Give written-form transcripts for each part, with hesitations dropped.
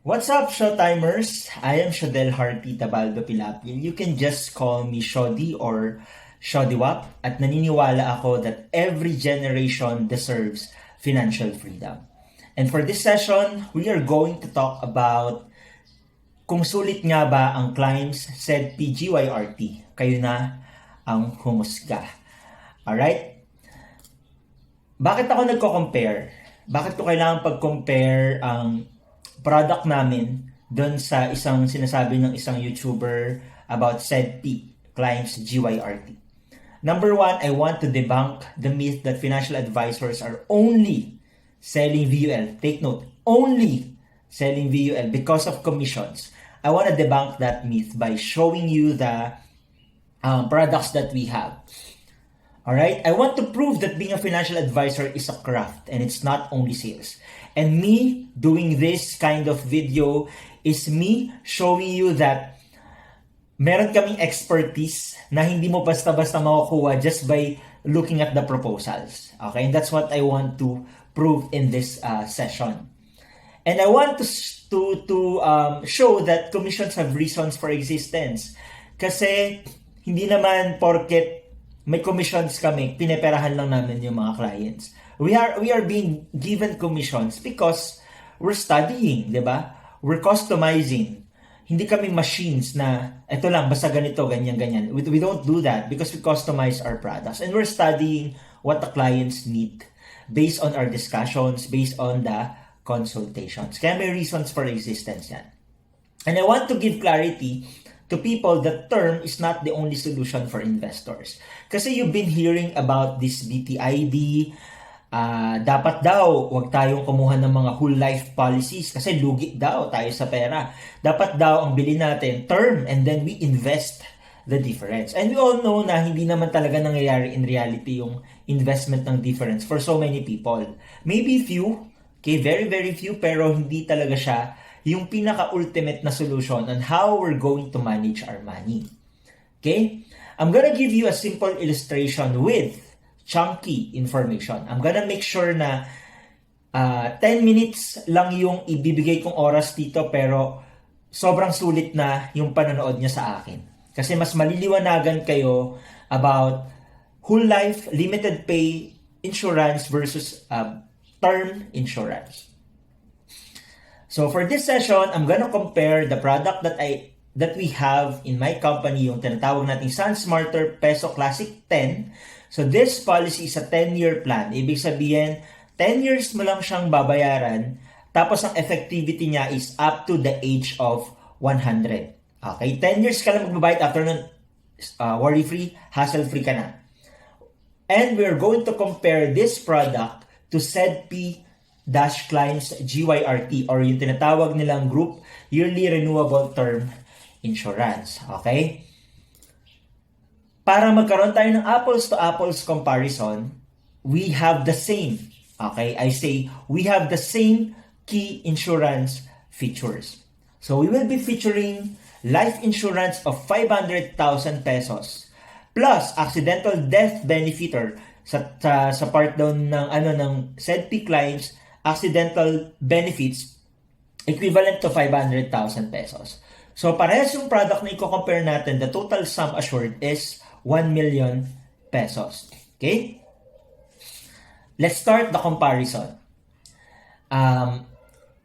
What's up, Shawtimers? I am Shodel Harty Tabaldo Pilapil. You can just call me Shodi or Shodiwap at naniniwala ako that every generation deserves financial freedom. And for this session, we are going to talk about kung sulit nga ba ang CLIMBS-SEDPI GYRT. Kayo na ang humusga. Alright? Bakit ako nagko-compare? Bakit ko kailangan pag-compare ang product namin doon sa isang sinasabi ng isang YouTuber about SEDPI, CLIMBS GYRT? Number one, I want to debunk the myth that financial advisors are only selling VUL. Take note, only selling VUL because of commissions. I want to debunk that myth by showing you the products that we have. Alright? I want to prove that being a financial advisor is a craft and it's not only sales. And me doing this kind of video is me showing you that meron kaming expertise na hindi mo basta-basta makukuha just by looking at the proposals. Okay? And that's what I want to prove in this session. And I want to show that commissions have reasons for existence. Kasi hindi naman porket may commissions kami, pineperahan lang namin yung mga clients. We are being given commissions because we're studying, di ba? We're customizing. Hindi kami machines na, eto lang, basta ganito, ganyan, ganyan. We don't do that because we customize our products. And we're studying what the clients need based on our discussions, based on the consultations. Kaya may reasons for existence yan. And I want to give clarity to people that term is not the only solution for investors. Kasi you've been hearing about this BTID, dapat daw wag tayong kumuha ng mga whole life policies kasi lugi daw tayo sa pera. Dapat daw ang bilhin natin term and then we invest the difference. And we all know na hindi naman talaga nangyayari in reality yung investment ng difference for so many people. Maybe few, okay, very very few, pero hindi talaga siya yung pinaka-ultimate na solution on how we're going to manage our money. Okay? I'm gonna give you a simple illustration with chunky information. I'm gonna make sure na 10 minutes lang yung ibibigay kong oras dito pero sobrang sulit na yung panonood niya sa akin. Kasi mas maliliwanagan kayo about whole life, limited pay insurance versus term insurance. So for this session, I'm gonna compare the product that we have in my company, yung tinatawag nating Sun Smarter Peso Classic 10. So this policy is a 10-year plan. Ibig sabihin, 10 years mo lang siyang babayaran, tapos ang effectivity niya is up to the age of 100. Okay? 10 years ka lang magbabayad, after nun, worry-free, hassle-free ka na. And we're going to compare this product to SEDPI CLIMBS GYRT or yung tinatawag nilang Group Yearly Renewable Term Insurance. Okay? Para magkaroon tayo ng apples to apples comparison, we have the same. Okay? I say we have the same key insurance features. So we will be featuring life insurance of 500,000 pesos plus accidental death benefiter sa part down ng SEDPI CLIMBS accidental benefits equivalent to 500,000 pesos. So parehas yung product na i-compare natin, the total sum assured is 1 million pesos. Okay? Let's start the comparison.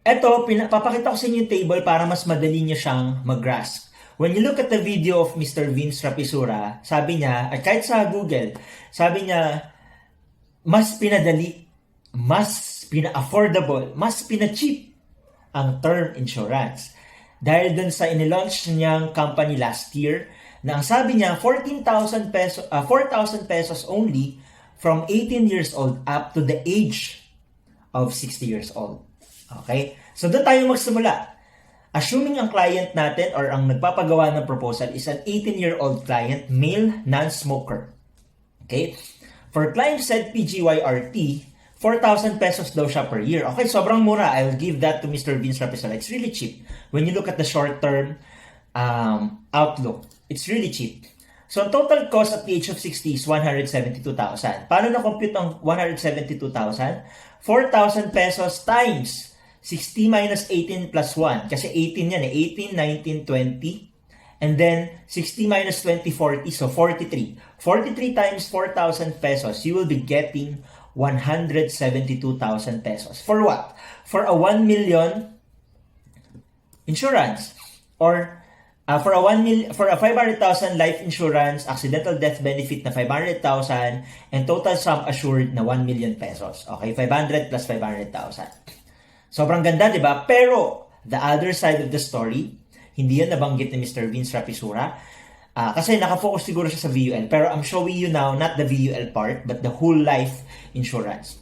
Papakita ko sa inyo yung table para mas madali niyo siyang mag-grasp. When you look at the video of Mr. Vince Rapisura, sabi niya, at kahit sa Google, sabi niya, mas pinadali, mas pina-affordable, mas pina-cheap ang term insurance. Dahil dun sa inilaunch niyang company last year, na ang sabi niya, 4,000 pesos only from 18 years old up to the age of 60 years old. Okay? So doon tayo magsimula. Assuming ang client natin or ang nagpapagawa ng proposal is an 18-year-old client, male, non-smoker. Okay? For CLIMBS-SEDPI GYRT, 4,000 pesos daw siya per year. Okay, sobrang mura. I'll give that to Mr. Vince Rapisura. It's really cheap. When you look at the short-term outlook, it's really cheap. So, ang total cost at the age of 60 is 172,000. Paano na-compute ang 172,000? 4,000 pesos times 60 minus 18 plus 1. Kasi 18 yan eh. 18, 19, 20. And then, 60 minus 20, 40. So, 43. 43 times 4,000 pesos, you will be getting 172,000 pesos. For what? For a 1 million insurance. Or for a 500,000 life insurance, accidental death benefit na 500,000, and total sum assured na 1 million pesos. Okay, 500 plus 500,000. Sobrang ganda, di ba? Pero, the other side of the story, hindi yan nabanggit ni Mr. Vince Rapisura. Kasi nakafocus siguro siya sa VUL. Pero I'm showing you now, not the VUL part, but the whole life insurance.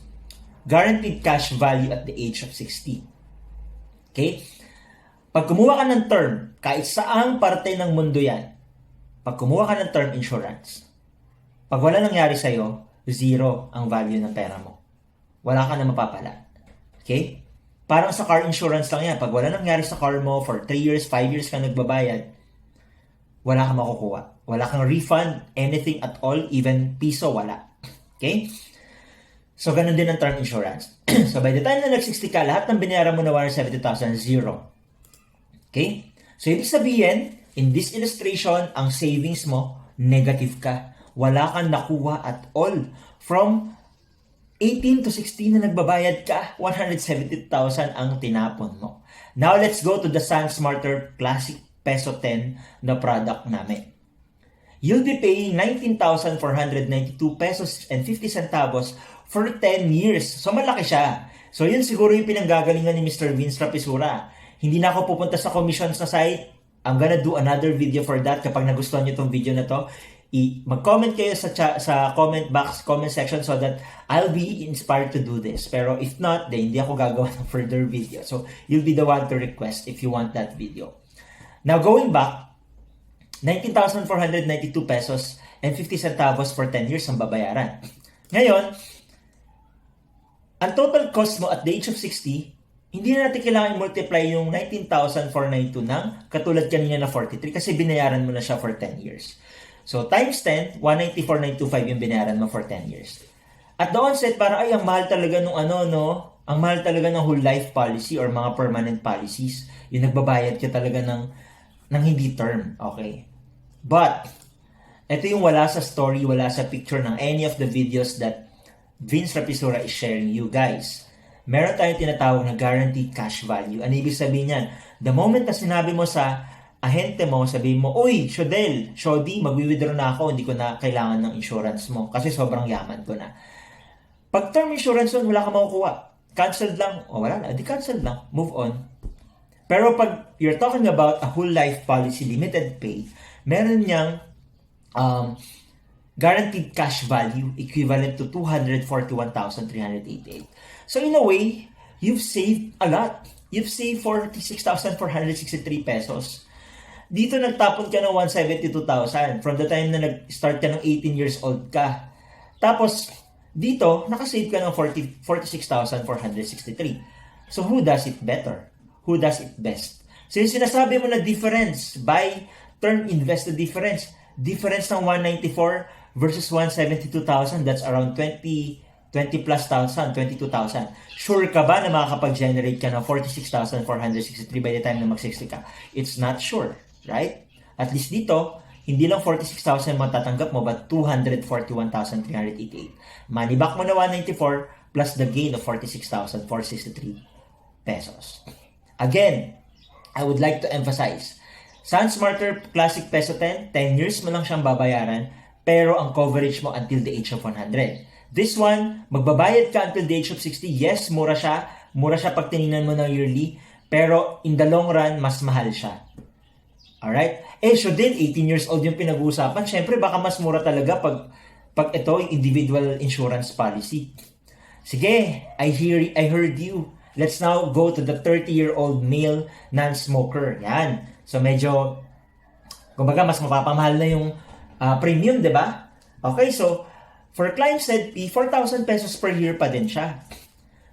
Guaranteed cash value at the age of 60. Okay? Pag kumuha ka ng term, kahit saang parte ng mundo yan, pag kumuha ka ng term insurance, pag wala nangyari sa'yo, zero ang value ng pera mo. Wala ka na mapapala. Okay? Parang sa car insurance lang yan. Pag wala nangyari sa car mo, for 3 years, 5 years ka nagbabayad, wala kang makukuha. Wala kang refund, anything at all, even piso, wala. Okay? So, ganun din ang term insurance. So, by the time na nag-60 ka, lahat ng binayaran mo na 170,000, zero. Okay? So, ibig sabihin, in this illustration, ang savings mo, negative ka. Wala kang nakuha at all. From 18 to 16 na nagbabayad ka, 170,000 ang tinapon mo. Now, let's go to the Sun Smarter Classic Peso 10 na product namin. You'll be paying 19,492 pesos and 50 centavos for 10 years. So, malaki siya. So, yun siguro yung pinanggagalingan ni Mr. Vince Rapisura. Hindi na ako pupunta sa commissions na site. I'm gonna do another video for that. Kapag nagustuhan nyo itong video na to, mag-comment kayo sa comment box, comment section, so that I'll be inspired to do this. Pero if not, then hindi ako gagawa ng further video. So, you'll be the one to request if you want that video. Now, going back, 19,492 pesos and 50 centavos for 10 years ang babayaran. Ngayon, ang total cost mo at the age of 60, hindi na natin kailangan multiply yung 19,492 ng katulad kanina na 43 kasi binayaran mo na siya for 10 years. So, times 10, 194,925 yung binayaran mo for 10 years. At the onset, para ay, ang mahal talaga nung ang mahal talaga ng whole life policy or mga permanent policies. Yung nagbabayad ka talaga ng hindi term. Okay? But, ito yung wala sa story, wala sa picture ng any of the videos that Vince Rapisura is sharing you guys. Meron tayong tinatawag na guaranteed cash value. Ano ibig sabihin yan? The moment na sinabi mo sa ahente mo, sabihin mo, uy, Shodi, magwi-withdraw na ako, hindi ko na kailangan ng insurance mo kasi sobrang yaman ko na. Pag term insurance nun, wala ka makukuha. Cancelled lang, o wala na, di cancelled lang, move on. Pero pag you're talking about a whole life policy limited pay, meron niyang guaranteed cash value equivalent to 241,388. So in a way, you've saved a lot. You've saved 46,463 pesos. Dito nagtapon ka ng 172,000 from the time na nag-start ka ng 18 years old ka. Tapos, dito, nakasave ka ng 46,463. So, who does it better? Who does it best? So, yung sinasabi mo na difference, buy, term, invest the difference. Difference ng 194 versus 172,000, that's around 20 plus thousand, 22,000. Sure ka ba na makakapag-generate ka ng 46,463 by the time na mag-60 ka? It's not sure. Right? At least dito, hindi lang 46,000 matatanggap mo, but 241,388. Money back mo na 194 plus the gain of 46,463 pesos. Again, I would like to emphasize, Sun Smarter Classic Peso 10, 10 years mo lang siyang babayaran, pero ang coverage mo until the age of 100. This one, magbabayad ka until the age of 60. Yes, mura siya. Mura siya pag tinignan mo ng yearly, pero in the long run, mas mahal siya. Alright? So din, 18 years old yung pinag-uusapan. Siyempre, baka mas mura talaga pag ito yung individual insurance policy. Sige, I heard you. Let's now go to the 30-year-old male non-smoker. Yan. So medyo, kumbaga, mas mapapamahal na yung premium, di ba? Okay, so, for CLIMBS-SEDPI, 4,000 pesos per year pa din siya.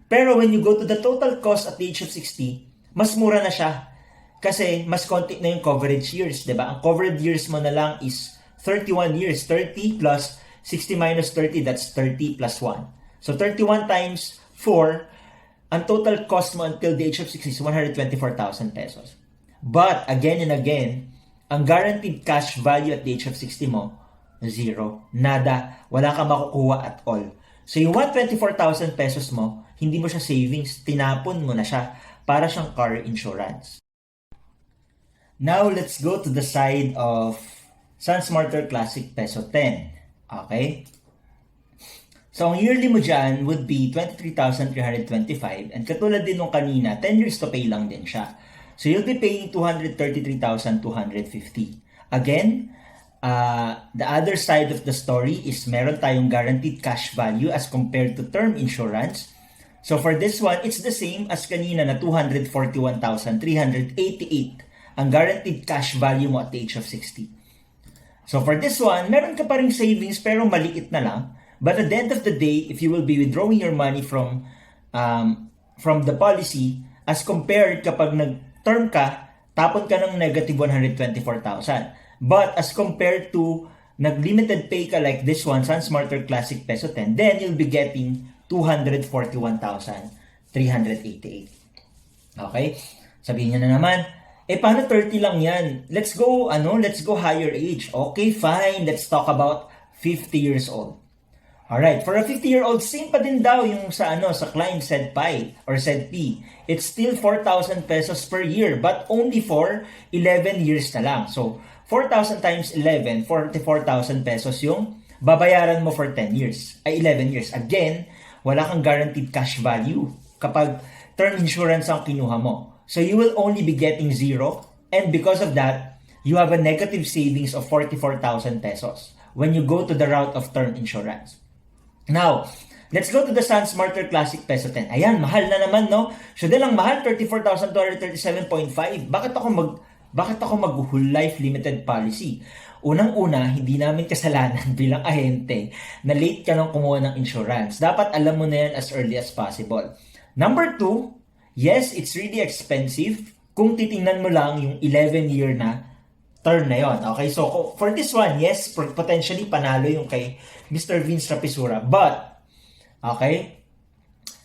Pero when you go to the total cost at the age of 60, mas mura na siya. Kasi mas konti na yung coverage years, di ba? Ang coverage years mo na lang is 31 years. 30 plus 60 minus 30, that's 30 plus 1. So 31 times 4, ang total cost mo until the age of 60 is 124,000 pesos. But, again and again, ang guaranteed cash value at the age of 60 mo, zero. Nada. Wala kang makukuha at all. So, yung 124,000 pesos mo, hindi mo siya savings, tinapon mo na siya para siyang car insurance. Now, let's go to the side of Sun Smarter Classic Peso 10. Okay? So, ang yearly mo dyan would be 23,325 and katulad din nung kanina, 10 years to pay lang din siya. So, you'll be paying 233,250. Again, the other side of the story is meron tayong guaranteed cash value as compared to term insurance. So, for this one, it's the same as kanina na 241,388 ang guaranteed cash value mo at the age of 60. So, for this one, meron ka pa ring savings pero maliit na lang. But at the end of the day, if you will be withdrawing your money from the policy, as compared kapag nag-term ka, tapon ka ng negative 124,000. But as compared to nag-limited pay ka like this one, Sun Smarter Classic Peso 10, then you'll be getting 241,388. Okay? Sabihin niyo na naman, paano 30 lang yan? Let's go higher age. Okay, fine. Let's talk about 50 years old. Alright, for a 50-year-old, same pa din daw yung sa CLIMBS-SEDPI or SEDPI. It's still 4,000 pesos per year but only for 11 years na lang. So, 4,000 times 11, 44,000 pesos yung babayaran mo for 10 years. 11 years. Again, wala kang guaranteed cash value kapag term insurance ang kinuha mo. So, you will only be getting zero and because of that, you have a negative savings of 44,000 pesos when you go to the route of term insurance. Now, let's go to the Sun Smarter Classic Peso 10. Ayan, mahal na naman, no? So, lang mahal, 34,237.5. Bakit ako mag-whole life limited policy? Unang-una, hindi namin kasalanan bilang ahente na late ka nang kumuha ng insurance. Dapat alam mo na yan as early as possible. Number 2, yes, it's really expensive kung titingnan mo lang yung 11-year na term na yon. Okay, so for this one, yes, potentially panalo yung kay Mr. Vince Rapisura. But, okay,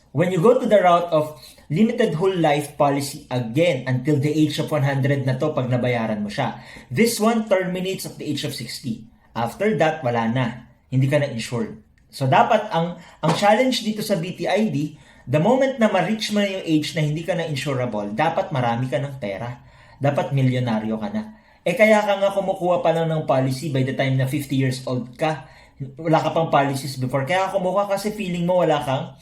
when you go to the route of limited whole life policy again until the age of 100 na to pag nabayaran mo siya, this one terminates at the age of 60. After that, wala na. Hindi ka na insured. So, dapat ang challenge dito sa BTID, the moment na ma-reach mo na yung age na hindi ka na insurable, dapat marami ka ng pera. Dapat milyonaryo ka na. Kaya ka nga kumukuha pa lang ng policy by the time na 50 years old ka. Wala ka pang policies before. Kaya kumuha kasi feeling mo wala kang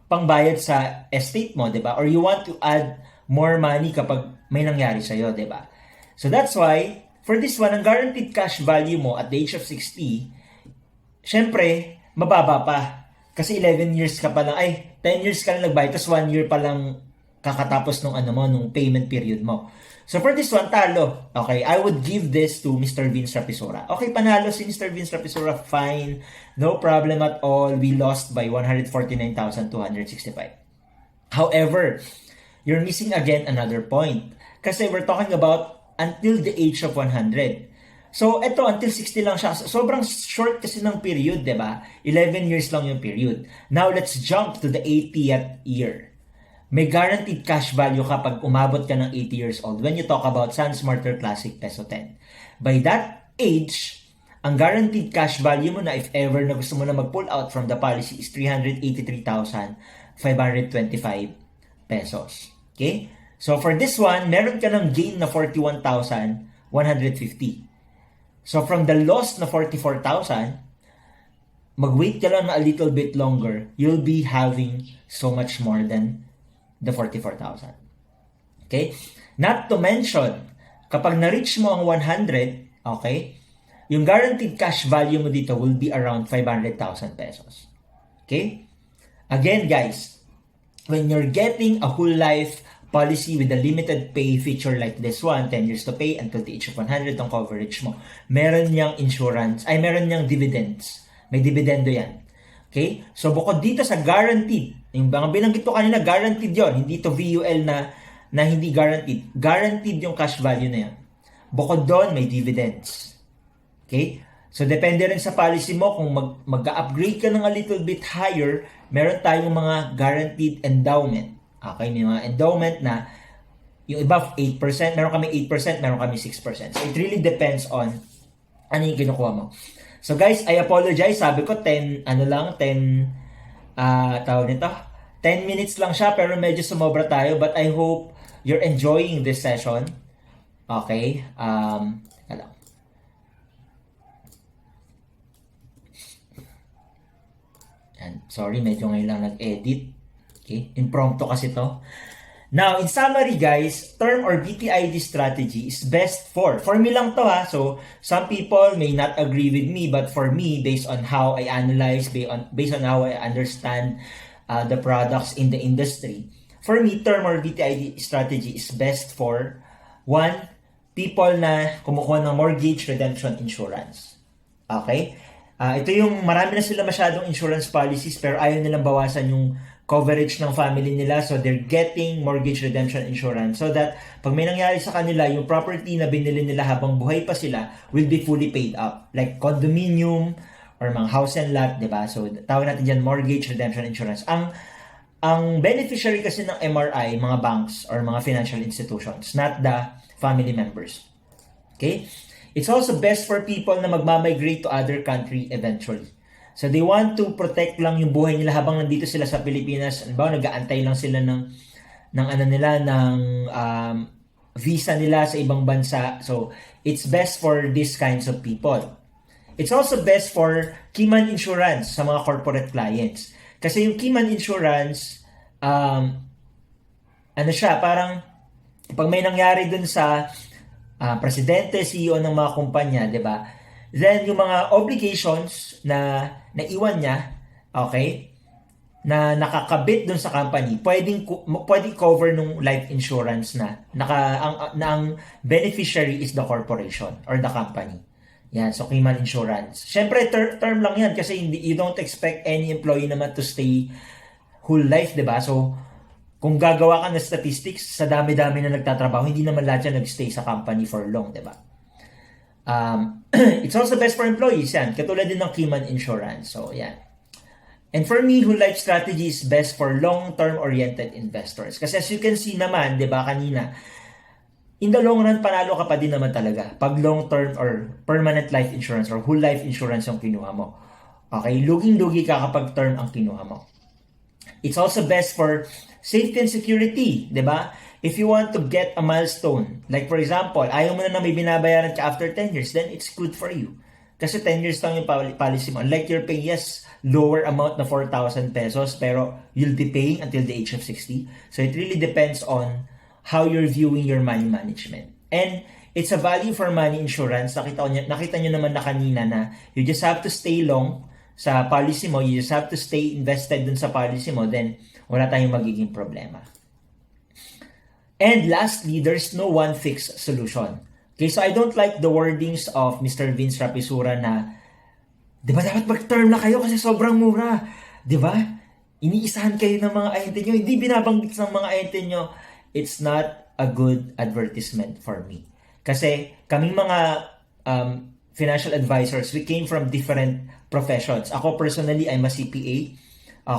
pangbayad sa estate mo, di ba? Or you want to add more money kapag may nangyari sa'yo, di ba? So that's why, for this one, ang guaranteed cash value mo at the age of 60, syempre, mababa pa. Kasi 11 years ka pa lang, 10 years ka lang nagbayad, tapos 1 year pa lang kakatapos nung payment period mo. So for this one, talo. Okay, I would give this to Mr. Vince Rapisura. Okay, panalo si Mr. Vince Rapisura, fine. No problem at all. We lost by 149,265. However, you're missing again another point. Kasi we're talking about until the age of 100. So, ito, until 60 lang siya. Sobrang short kasi ng period, di ba? 11 years lang yung period. Now, let's jump to the 80th year. May guaranteed cash value kapag umabot ka ng 80 years old when you talk about Sun Smarter Classic Peso 10. By that age, ang guaranteed cash value mo na if ever na gusto mo na mag-pull out from the policy is 383,525 pesos. Okay? So for this one, meron ka ng gain na 41,150. So from the loss na 44,000, mag-wait ka lang na a little bit longer, you'll be having so much more than the 44,000. Okay? Not to mention, kapag na-reach mo ang 100, okay, yung guaranteed cash value mo dito will be around 500,000 pesos. Okay? Again, guys, when you're getting a whole life policy with a limited pay feature like this one, 10 years to pay until the age of 100 ang coverage mo, meron niyang insurance, meron niyang dividends. May dividendo yan. Okay? So, bukod dito sa guaranteed, yung mga binanggit ko kanina, guaranteed yon, hindi to VUL na hindi guaranteed. Guaranteed yung cash value na yan. Bukod doon, may dividends. Okay? So, depende rin sa policy mo kung mag-upgrade ka ng a little bit higher, meron tayong mga guaranteed endowment. Okay, may mga endowment na yung iba 8%, meron kami 8%, meron kami 6%. So it really depends on ano yung kinukuha mo. So guys, I apologize. Sabi ko 10 tawag nito, 10 minutes lang siya pero medyo sumobra tayo, but I hope you're enjoying this session. Okay? Teka lang. Sorry, medyo ngayon lang nag-edit. Okay? Impromptu kasi to. Now, in summary guys, term or BTID strategy is best for me lang to ha. So, some people may not agree with me, but for me, based on how I analyze, based on how I understand the products in the industry, for me, term or BTID strategy is best for one, people na kumukuha ng mortgage redemption insurance. Okay? Ito yung marami na sila masyadong insurance policies pero ayaw nilang bawasan yung coverage ng family nila, so they're getting mortgage redemption insurance so that pag may nangyari sa kanila, yung property na binili nila habang buhay pa sila will be fully paid up, like condominium or mga house and lot, diba? So tawag natin dyan mortgage redemption insurance. Ang beneficiary kasi ng MRI, mga banks or mga financial institutions, not the family members. Okay? It's also best for people na magmamigrate to other country eventually. So they want to protect lang yung buhay nila habang nandito sila sa Pilipinas. Ano ba, nag-aantay lang sila ng visa nila sa ibang bansa. So it's best for these kinds of people. It's also best for keyman insurance sa mga corporate clients. Kasi yung keyman insurance, parang pag may nangyari dun sa presidente, CEO ng mga kumpanya, 'di ba? Then yung mga obligations na naiwan niya, okay, na nakakabit dun sa company, pwedeng cover nung life insurance na ang beneficiary is the corporation or the company. Yan, so keyman insurance. Syempre term lang yan kasi you don't expect any employee naman to stay whole life, 'di ba? So kung gagawa ka ng statistics sa dami-dami na nagtatrabaho, hindi naman lahat yan nagstay sa company for long, 'di ba? It's also best for employees, yan. Katulad din ng keyman insurance. So, yan. And for me, whole life strategy is best for long-term oriented investors. Kasi as you can see naman, di ba, kanina, in the long run, panalo ka pa din naman talaga. Pag long-term or permanent life insurance or whole life insurance yung kinuha mo. Okay? Luging-lugi ka kapag term ang kinuha mo. It's also best for safety and security, di ba? If you want to get a milestone, like for example, ayaw mo na may binabayaran ka after 10 years, then it's good for you. Kasi 10 years lang yung policy mo. Unlike you're paying, yes, lower amount na 4,000 pesos, pero you'll be paying until the age of 60. So it really depends on how you're viewing your money management. And it's a value for money insurance. Nakita nyo naman na kanina na you just have to stay long sa policy mo, you just have to stay invested dun sa policy mo, then wala tayong magiging problema. And lastly, there's no one fixed solution. Okay, so I don't like the wordings of Mr. Vince Rapisura na, di ba dapat mag-term na kayo kasi sobrang mura? Di ba? Iniisahan kayo ng mga ahente nyo. Hindi binabanggit ng mga ahente nyo. It's not a good advertisement for me. Kasi kaming mga financial advisors, we came from different professions. Ako personally, I'm a CPA.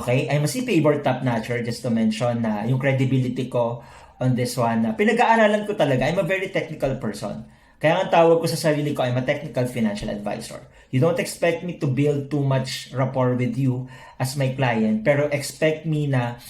Okay? I'm a CPA board top notcher, just to mention na yung credibility ko on this one na pinag-aaralan ko talaga. I'm a very technical person. Kaya ang tawag ko sa sarili ko, I'm a technical financial advisor. You don't expect me to build too much rapport with you as my client, pero expect me na,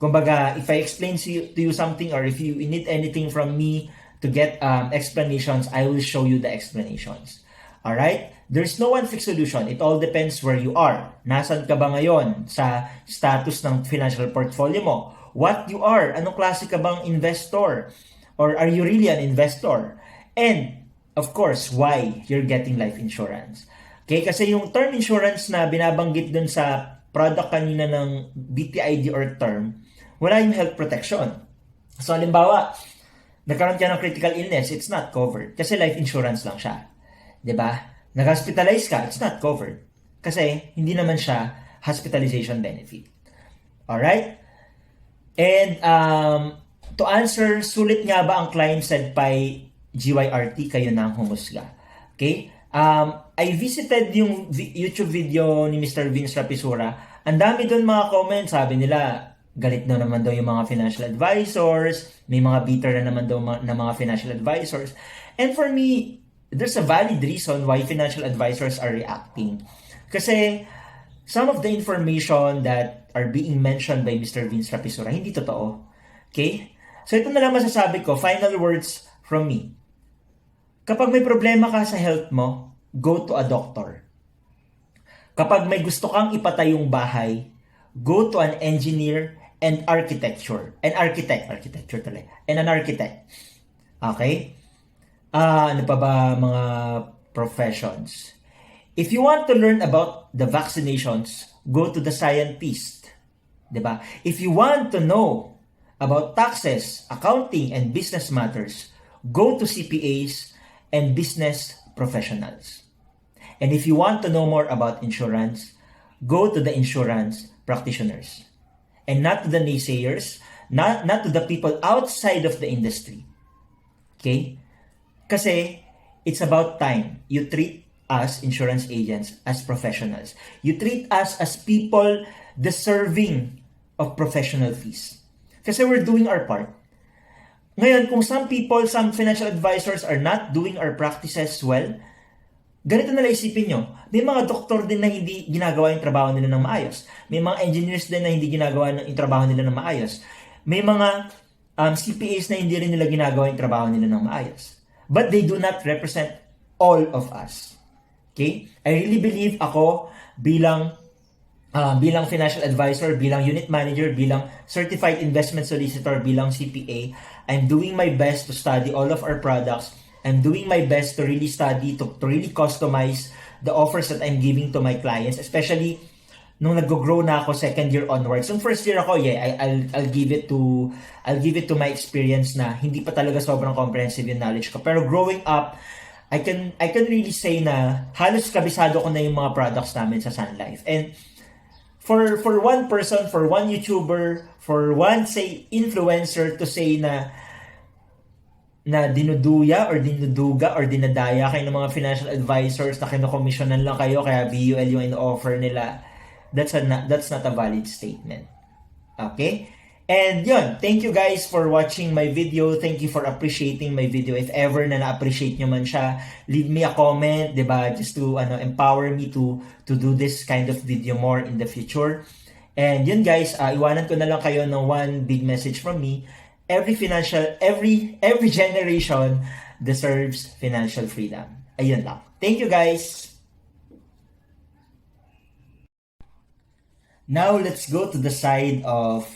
kumbaga, if I explain to you something or if you need anything from me to get explanations, I will show you the explanations. Alright? There's no one fixed solution. It all depends where you are. Nasaan ka ba ngayon sa status ng financial portfolio mo? What you are? Anong klase ka bang investor? Or are you really an investor? And, of course, why you're getting life insurance. Okay? Kasi yung term insurance na binabanggit dun sa product kanina ng BTID or term, wala yung health protection. So, halimbawa, nagkaroon ka ng critical illness, it's not covered. Kasi life insurance lang siya. 'Di ba? Nag-hospitalize ka, it's not covered. Kasi hindi naman siya hospitalization benefit. Alright? And to answer, sulit nga ba ang CLIMBS-SEDPI GYRT? Kayo na ang humusga. Okay? I visited yung YouTube video ni Mr. Vince Rapisura. Ang dami doon mga comments, sabi nila, galit na naman daw yung mga financial advisors, may mga bitter na naman daw na mga financial advisors. And for me, there's a valid reason why financial advisors are reacting. Kasi some of the information that are being mentioned by Mr. Vince Rapisura, hindi totoo. Okay? So ito na lang masasabi ko, final words from me. Kapag may problema ka sa health mo, go to a doctor. Kapag may gusto kang ipatayong bahay, go to an engineer and architecture talaga, and an architect. Okay? Ano pa ba mga professions? If you want to learn about the vaccinations, go to the scientist. Diba? If you want to know about taxes, accounting, and business matters, go to CPAs and business professionals. And if you want to know more about insurance, go to the insurance practitioners. And not to the naysayers, not to the people outside of the industry. Okay? Kasi it's about time you treat us insurance agents as professionals. You treat us as people deserving of professional fees. Kasi we're doing our part. Ngayon, kung some financial advisors are not doing our practices well, ganito na lang isipin nyo, may mga doktor din na hindi ginagawa yung trabaho nila ng maayos. May mga engineers din na hindi ginagawa yung trabaho nila ng maayos. May mga CPAs na hindi rin nila ginagawa yung trabaho nila ng maayos. But they do not represent all of us. Okay? I really believe ako bilang financial advisor, bilang unit manager, bilang certified investment solicitor, bilang CPA, I'm doing my best to study all of our products. I'm doing my best to really study, to really customize the offers that I'm giving to my clients, especially nung nag-grow na ako second year onwards. Nung first year ako, I'll give it to my experience na hindi pa talaga sobrang comprehensive yung knowledge ko. Pero growing up, I can really say na halos kabisado ko na yung mga products namin sa Sun Life. And for one person, for one YouTuber, for one say influencer to say na dinuduya or dinuduga or dinadaya kayo ng mga financial advisors na kinokomisyonan lang kayo kaya VUL yung in-offer nila, that's not a valid statement. Okay? And yun, thank you guys for watching my video. Thank you for appreciating my video. If ever na na-appreciate nyo man siya, leave me a comment, diba? Just to empower me to do this kind of video more in the future. And yun guys, iwanan ko na lang kayo ng one big message from me. Every generation deserves financial freedom. Ayun lang. Thank you guys. Now let's go to the side of